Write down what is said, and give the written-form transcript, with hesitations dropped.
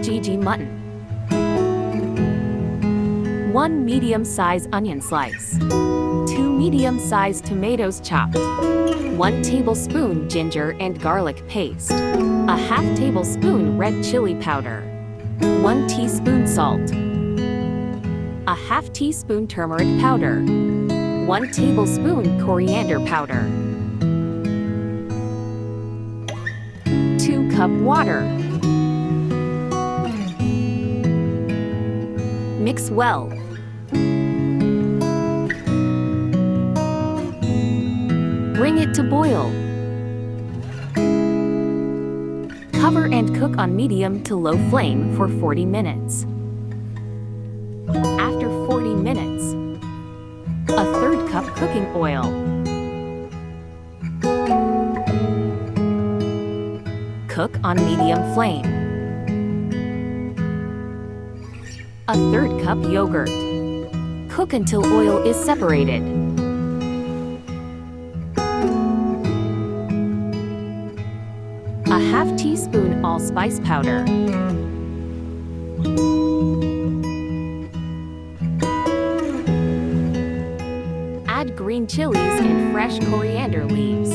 ayegi mutton. 1 medium-sized onion slice. 2 medium-sized tomatoes chopped. 1 tablespoon ginger and garlic paste. A half tablespoon red chili powder. 1 teaspoon salt. A half teaspoon turmeric powder. 1 tablespoon coriander powder. 2 cup water. Mix well. Bring it to boil. Cover and cook on medium to low flame for 40 minutes. After 40 minutes, a third cup cooking oil. Cook on medium flame. A third cup yogurt. Cook until oil is separated. A half teaspoon allspice powder. Add green chilies and fresh coriander leaves.